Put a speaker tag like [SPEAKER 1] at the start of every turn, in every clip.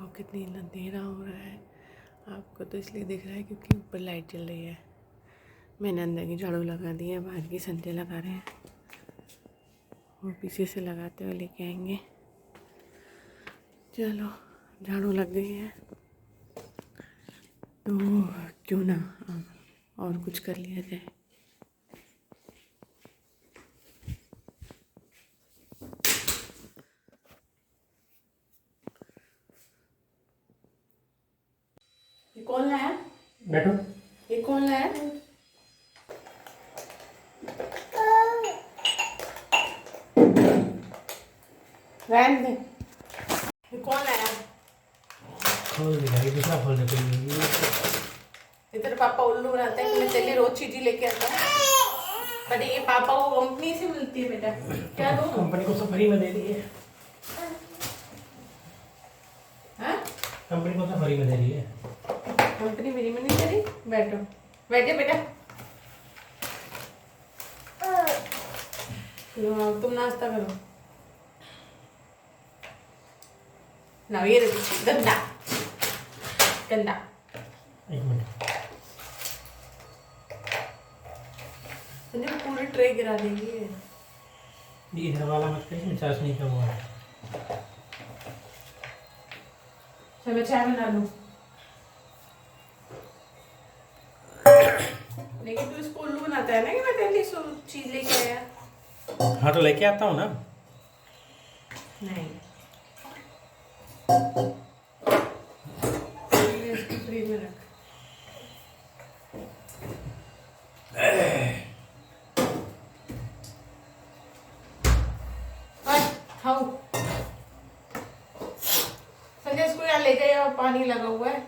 [SPEAKER 1] देखो कितनी अंधेरा हो रहा है। आपको तो इसलिए दिख रहा है क्योंकि ऊपर लाइट जल रही है। मैंने अंदर की झाड़ू लगा दी है, बाहर की संजय लगा रहे हैं और पीछे से लगाते हुए लेके आएंगे। चलो झाड़ू लग गई है तो क्यों ना और कुछ कर लिया जाए। ये कौन लाया?
[SPEAKER 2] बैठो।
[SPEAKER 1] ये कौन लाया? रहने दे। ये कौन लाया?
[SPEAKER 2] खोल दे भाई, दूसरा खोल दे कोई।
[SPEAKER 1] इधर पापा उल्लू बनाते हैं कि मैं तेरे रोज चीज़ी लेके आता हूँ। बट ये पापा को कंपनी से मिलती है बेटा। क्या दो?
[SPEAKER 2] कंपनी को तो फ्री में दे रही है।
[SPEAKER 1] हाँ?
[SPEAKER 2] कंपनी को तो फ्री में दे रही है।
[SPEAKER 1] कंपनी मेरी में नहीं दे रही। बैठो, बैठे बेटा। तुम नाश्ता करो ना। ये गंदा गंदा।
[SPEAKER 2] एक मिनट।
[SPEAKER 1] मुझे पूरी ट्रे गिरा देगी ये।
[SPEAKER 2] इधर वाला मत करिए, चाशनी का वो है।
[SPEAKER 1] चलो चाय बना लूं। लेकिन तू इसको उल्लू बनाता है ना कि मैं तेरे लिए चीज लेके आया।
[SPEAKER 2] हाँ तो लेके आता हूँ ना।
[SPEAKER 1] नहीं, इसको फ्रिज में रख। खाओ संजय, इसको यहाँ ले जाए और पानी लगा हुआ है।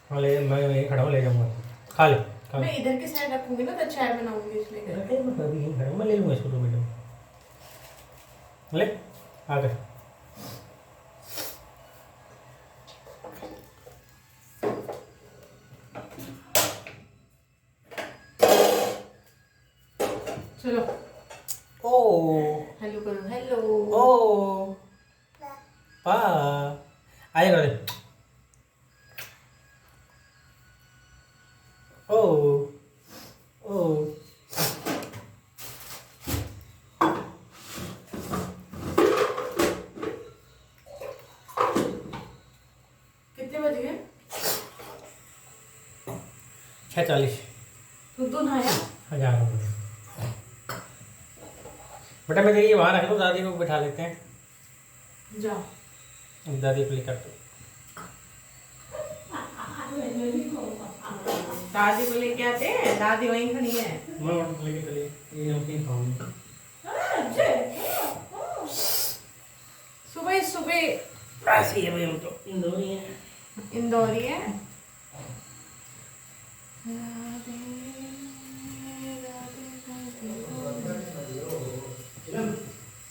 [SPEAKER 2] हाँ ले, मैं यहीं खड़ा हूँ, ले जाऊँगा। खा ले खा ले।
[SPEAKER 1] मैं इधर की साइड रखूंगी ना तो चाय बनाऊंगी इसलिए।
[SPEAKER 2] रखे मैं अभी यहीं खड़ा हूँ, मैं ले लूँगा इसको 2 मिनट में। ले आ गए।
[SPEAKER 1] चलो
[SPEAKER 2] ओ
[SPEAKER 1] हेलो करो। हेलो
[SPEAKER 2] ओ पा आए कर दे। ओ ओ
[SPEAKER 1] कितने बज गए?
[SPEAKER 2] 6:40।
[SPEAKER 1] तू नहाया?
[SPEAKER 2] 1000 रुपये। बेटा मैं तेरी वहाँ रख दो, दादी को बिठा लेते हैं।
[SPEAKER 1] जाओ।
[SPEAKER 2] दादी प्ले कर दो।
[SPEAKER 1] दादी को लेके आते हैं, दादी वहीं खड़ी है।
[SPEAKER 2] मैं लेके चलिए, ये नमकीन खाऊंगी।
[SPEAKER 1] सुबह सुबह
[SPEAKER 2] ऐसे ही है भाई, हम तो इंदौरी हैं।
[SPEAKER 1] इंदौरी है।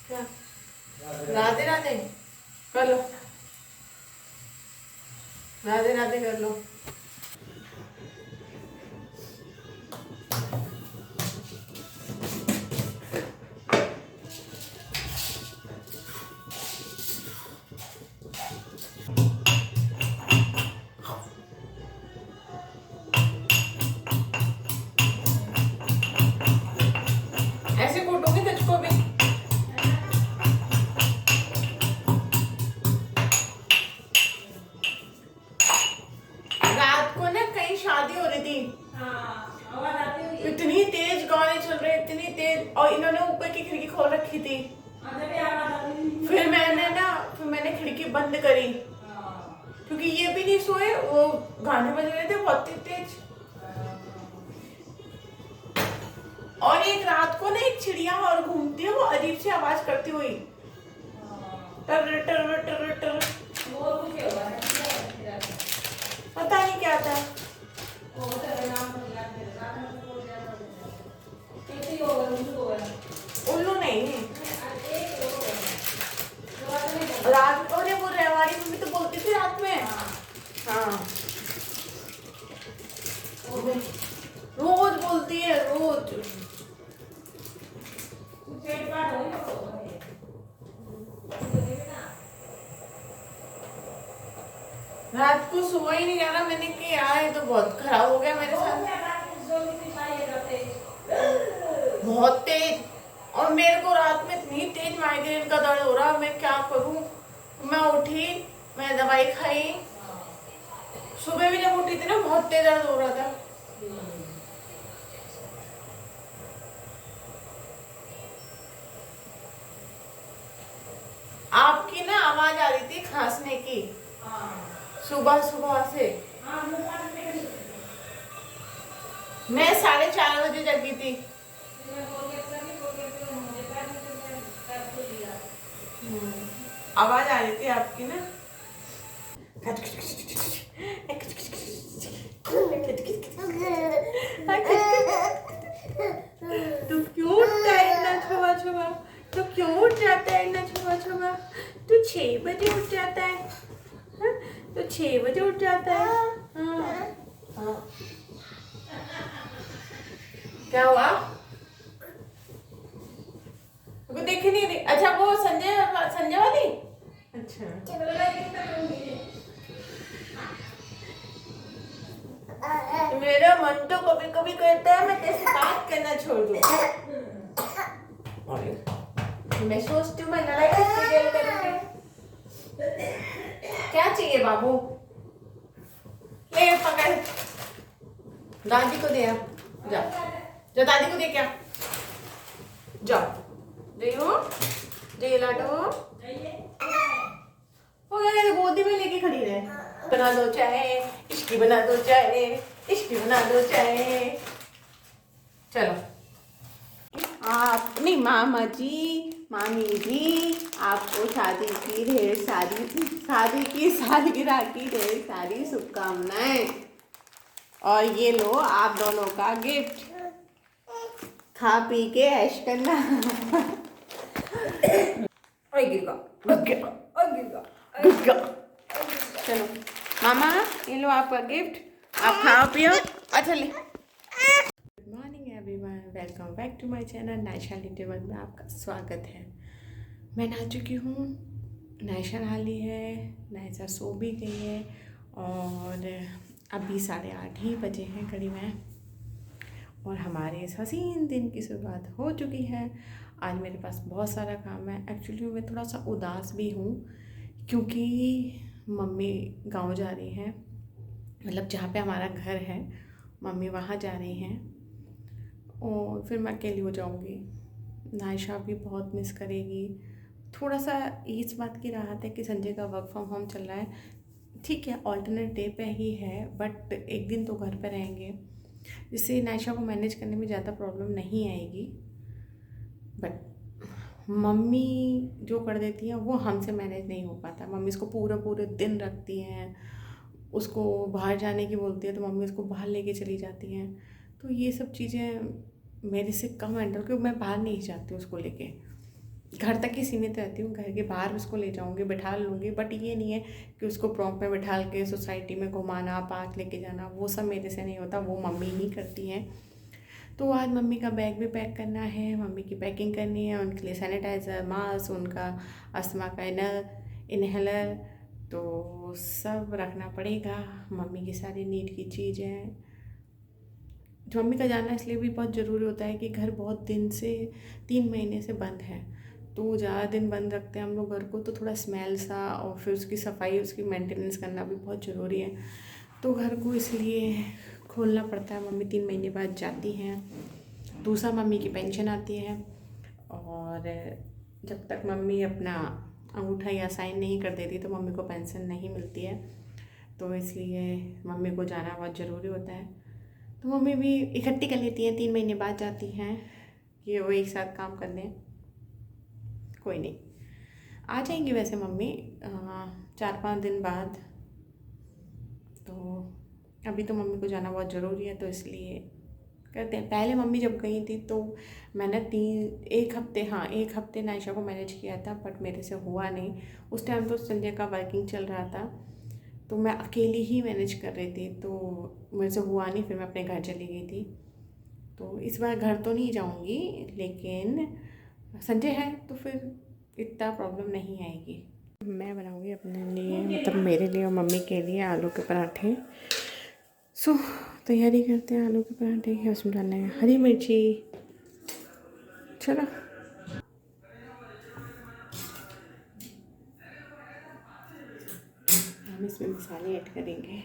[SPEAKER 1] क्या? राधे राधे कर लो, राधे राधे कर लो। ऐसे कूटोगे तुझको भी। रात को ना कहीं शादी हो रही थी। इतनी तेज गाने चल रहे, इतनी तेज, और इन्होंने ऊपर की खिड़की खोल रखी थी। फिर मैंने खिड़की बंद करी क्योंकि ये भी नहीं सोए, वो गाने बज रहे थे बहुत तेज। और एक रात को ना एक चिड़िया और घूमती है, वो अजीब सी आवाज करती हुई, टर टर टर टर। पता नहीं क्या था। उल्लू नहीं है रात को। वो रेवाड़ी मम्मी तो बोलती थी रात में। हाँ रोज बोलती है, रोज। रात को सोया ही नहीं जा रहा। मैंने कि यार ये तो बहुत खराब हो गया मेरे साथ, बहुत तेज। और मेरे को रात में इतनी तेज माइग्रेन का दर्द हो रहा, मैं क्या करूं। मैं उठी, मैं दवाई खाई। सुबह भी जब उठी थी ना बहुत तेज दर्द हो रहा था। आपकी ना आवाज आ रही थी खांसने की सुबह सुबह से। मैं 4:30 बजे जगी थी। आवाज आ रही थी आपकी ना। तू क्यों उठता है इतना छुआ छुआ? तू क्यों उठ जाता है इतना छुआ छुआ? तू 6 बजे उठ जाता है। हाँ? तो 6 बजे उठ जाता है। हाँ। हाँ। क्या हुआ? वो देखे नहीं रही। अच्छा वो संजय वाली। अच्छा मेरा मन तो कभी कभी कहता है मैं तेरे से बात करना छोड़ दूं। मैं सोचती हूँ मैं लड़ाई किससे जेल करूंगी। क्या चाहिए बाबू? ले पकड़, दादी को दे। जा जा दादी को दे। क्या जाओ जयो जय लाडो हो गया। गोदी में लेके खड़ी रहे। बना दो चाय, इसकी बना दो चाय, इसकी बना दो चाय। चलो आप नहीं मामा जी, मामी जी, आपको शादी की ढेर सारी, शादी की सालगिरह की ढेर सारी शुभकामनाएं। और ये लो आप दोनों का गिफ्ट। खा पी के ऐश करना। चलो मामा ये लो आपका गिफ्ट, आप खाओ पियो। अच्छा ले। Good morning everyone, welcome back to my channel Naisha little में आपका स्वागत है। मैं नहा चुकी हूँ, नायशा नहा ली है, नायशा सो भी गई है और अभी 8:30 ही बजे हैं करीब में। और हमारे इस हसीन दिन की शुरुआत हो चुकी है। आज मेरे पास बहुत सारा काम है। एक्चुअली मैं थोड़ा सा उदास भी हूँ क्योंकि मम्मी गांव जा रही हैं, मतलब जहाँ पे हमारा घर है मम्मी वहाँ जा रही हैं और फिर मैं अकेली हो जाऊँगी। नायशा भी बहुत मिस करेगी। थोड़ा सा इस बात की राहत है कि संजय का वर्क फ्रॉम होम चल रहा है। ठीक है ऑल्टरनेट डे पे ही है, बट एक दिन तो घर पे रहेंगे, जिससे नायशा को मैनेज करने में ज़्यादा प्रॉब्लम नहीं आएगी। बट मम्मी जो कर देती हैं वो हमसे मैनेज नहीं हो पाता। मम्मी इसको पूरे दिन रखती हैं, उसको बाहर जाने की बोलती है तो मम्मी उसको बाहर लेके चली जाती हैं। तो ये सब चीज़ें मेरे से कम हैंडल, क्योंकि मैं बाहर नहीं जाती उसको लेके, घर तक ही सीमित रहती हूँ। घर के बाहर उसको ले जाऊँगी, बैठा लूँगी, बट ये नहीं है कि उसको प्रॉम्प्ट में बैठा के सोसाइटी में घुमाना, पार्क लेके जाना, वो सब मेरे से नहीं होता, वो मम्मी ही करती हैं। तो आज मम्मी का बैग भी पैक करना है, मम्मी की पैकिंग करनी है, उनके लिए सैनिटाइज़र, मास्क, उनका अस्थमा का इनहेलर तो सब रखना पड़ेगा। मम्मी की सारी नीड की चीज़ें। मम्मी का जाना इसलिए भी बहुत ज़रूरी होता है कि घर बहुत दिन से 3 महीने से बंद है, तो ज़्यादा दिन बंद रखते हैं हम लोग घर को, तो थोड़ा स्मेल सा और फिर उसकी सफाई, उसकी मेंटेनेंस करना भी बहुत ज़रूरी है। तो घर को इसलिए खोलना पड़ता है। मम्मी 3 महीने बाद जाती हैं। दूसरा मम्मी की पेंशन आती है और जब तक मम्मी अपना अंगूठा या साइन नहीं कर देती तो मम्मी को पेंशन नहीं मिलती है। तो इसलिए मम्मी को जाना बहुत ज़रूरी होता है। तो मम्मी भी इकट्ठी कर लेती हैं, 3 महीने बाद जाती हैं कि वो एक साथ काम कर लें। कोई नहीं, आ जाएंगी वैसे मम्मी 4-5 दिन बाद। तो अभी तो मम्मी को जाना बहुत ज़रूरी है, तो इसलिए करते हैं। पहले मम्मी जब गई थी तो मैंने 1 हफ्ते नायशा को मैनेज किया था, बट मेरे से हुआ नहीं। उस टाइम तो संजय का वर्किंग चल रहा था, तो मैं अकेली ही मैनेज कर रही थी, तो मेरे से हुआ नहीं। फिर मैं अपने घर चली गई थी। तो इस बार घर तो नहीं जाऊंगी, लेकिन संजय है तो फिर इतना प्रॉब्लम नहीं आएगी। मैं बनाऊंगी अपने लिए, मतलब मेरे लिए और मम्मी के लिए आलू के पराठे। सो तैयारी करते हैं आलू के पराठे की। उसमें डालना है हरी मिर्ची। चलो हम इसमें मसाले ऐड करेंगे।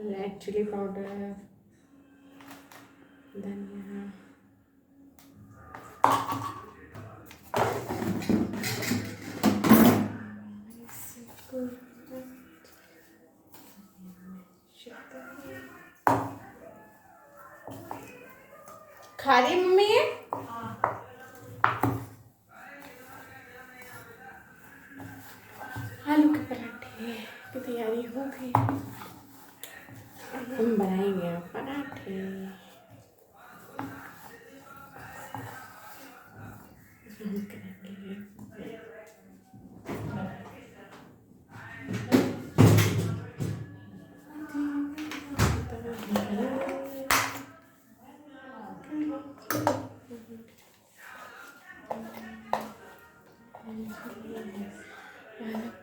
[SPEAKER 1] रेड चिली पाउडर, धनिया, खा रही मम्मी है। आलू के पराठे की तैयारी हो गई। हम बनाएंगे पराठे। हम करेंगे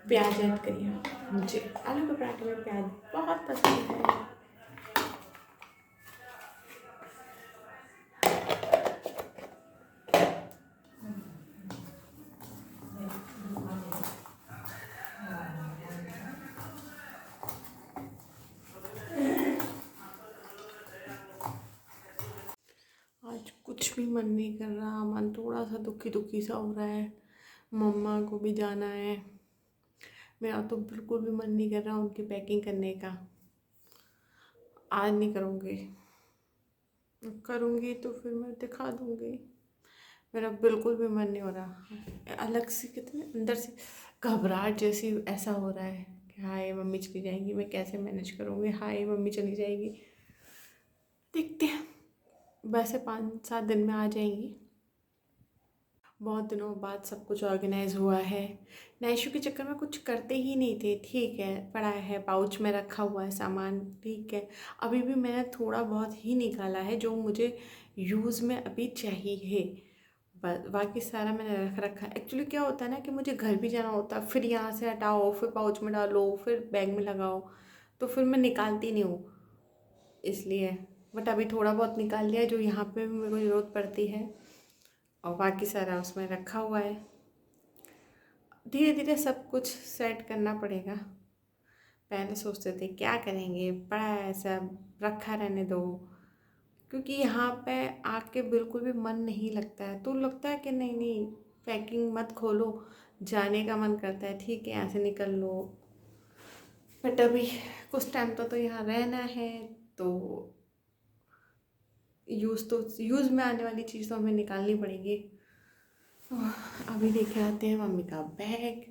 [SPEAKER 1] प्याज ऐड करिए। मुझे आलू के पराठे में प्याज बहुत पसंद है। आज कुछ भी मन नहीं कर रहा, मन थोड़ा सा दुखी दुखी सा हो रहा है। मम्मा को भी जाना है, मेरा तो बिल्कुल भी मन नहीं कर रहा उनकी पैकिंग करने का। आज नहीं करूँगी, करूँगी तो फिर मैं दिखा दूँगी। मेरा बिल्कुल भी मन नहीं हो रहा। अलग से कितने अंदर से घबराहट जैसी ऐसा हो रहा है कि हाय मम्मी चली जाएंगी, मैं कैसे मैनेज करूँगी। हाय मम्मी चली जाएगी, देखते हैं। वैसे 5-7 दिन में आ जाएंगी। बहुत दिनों बाद सब कुछ ऑर्गेनाइज हुआ है। नैशू के चक्कर में कुछ करते ही नहीं थे। ठीक है, पड़ा है पाउच में रखा हुआ है सामान, ठीक है। अभी भी मैंने थोड़ा बहुत ही निकाला है जो मुझे यूज़ में अभी चाहिए। बाकी सारा मैंने रख रखा है। एक्चुअली क्या होता है ना कि मुझे घर भी जाना होता है, फिर यहाँ से हटाओ, फिर पाउच में डालो, फिर बैग में लगाओ, तो फिर मैं निकालती नहीं हूँ इसलिए। बट अभी थोड़ा बहुत निकाल लिया जो यहाँ पे मेरे को ज़रूरत पड़ती है, और बाकी सारा उसमें रखा हुआ है। धीरे धीरे सब कुछ सेट करना पड़ेगा। पहले सोचते थे क्या करेंगे, पड़ा है सब, रखा रहने दो। क्योंकि यहाँ पे आके बिल्कुल भी मन नहीं लगता है। तो लगता है कि नहीं नहीं पैकिंग मत खोलो, जाने का मन करता है, ठीक है यहाँ से निकल लो। बट अभी कुछ टाइम तो यहाँ रहना है, तो यूज़ में आने वाली चीज़ तो हमें निकालनी पड़ेगी। अभी लेके आते हैं मम्मी का बैग,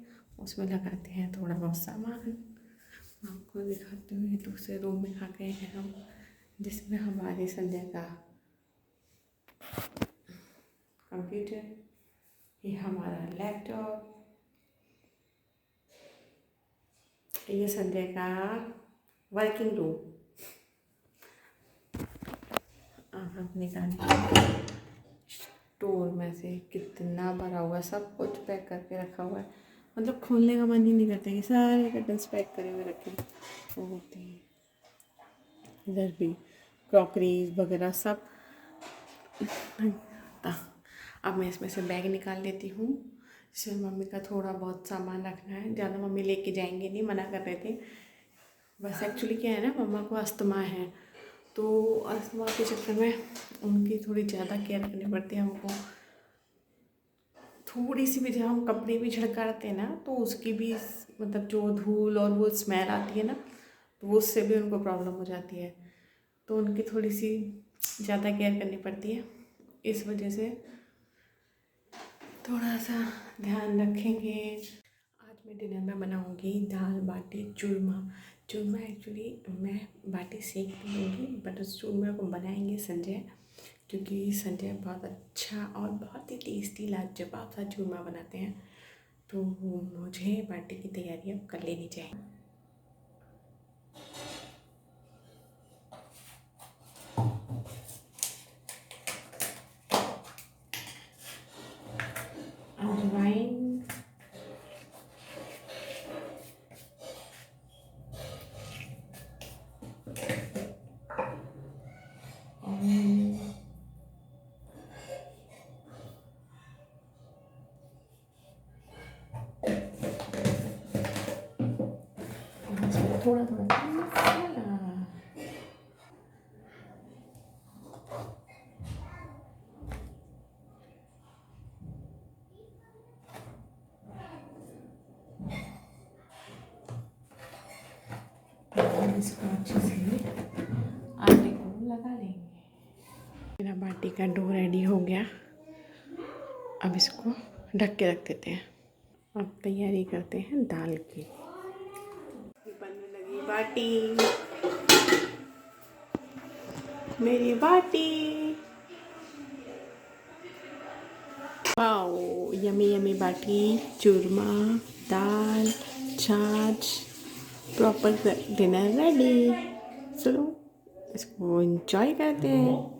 [SPEAKER 1] उसमें लगाते हैं थोड़ा बहुत सामान। आपको दिखाते हुए दूसरे रूम में आ गए हैं हम, जिसमें हमारी संध्या का कंप्यूटर, ये हमारा लैपटॉप, ये संध्या का वर्किंग रूम। अब हम निकालेंगे स्टोर में से, कितना भरा हुआ, सब कुछ पैक करके रखा हुआ है। मतलब खोलने का मन ही नहीं करता कि सारे कर्टन्स पैक करे हुए रखे वो होते हैं। इधर भी क्रॉकरीज वगैरह सब। अब मैं इसमें से बैग निकाल लेती हूँ, जिसमें मम्मी का थोड़ा बहुत सामान रखना है। ज़्यादा मम्मी लेके जाएंगे नहीं, मना कर रहे थे। बस एक्चुअली क्या है ना, मम्मा को अस्थमा है, तो अस्थमा के चक्कर में उनकी थोड़ी ज़्यादा केयर करनी पड़ती है हमको। थोड़ी सी भी जब हम कपड़े भी झड़काते हैं ना, तो उसकी भी मतलब जो धूल और वो स्मेल आती है ना, तो वो उससे भी उनको प्रॉब्लम हो जाती है। तो उनकी थोड़ी सी ज़्यादा केयर करनी पड़ती है, इस वजह से थोड़ा सा ध्यान रखेंगे। आज मैं डिनर में बनाऊंगी दाल बाटी चूरमा। चूरमा एक्चुअली मैं बाटी सेक लूँगी, बट उस चूरमा को बनाएंगे संजय, क्योंकि संजय बहुत अच्छा और बहुत ही टेस्टी लाजवाब सा चूरमा बनाते हैं। तो मुझे बाटी की तैयारी अब कर लेनी चाहिए। अजवाइन, थोड़ा थोड़ा मसाला। इसको अच्छे से आटे को लगा लेंगे। मेरा बाटी का डो रेडी हो गया। अब इसको ढक के रख देते हैं। अब तैयारी करते हैं दाल की। बनने लगी बाटी, मेरी बाटी। वाओ, यमी यमी बाटी, चूरमा, दाल, छाछ, प्रॉपर डिनर रेडी। चलो इसको एंजॉय करते हैं।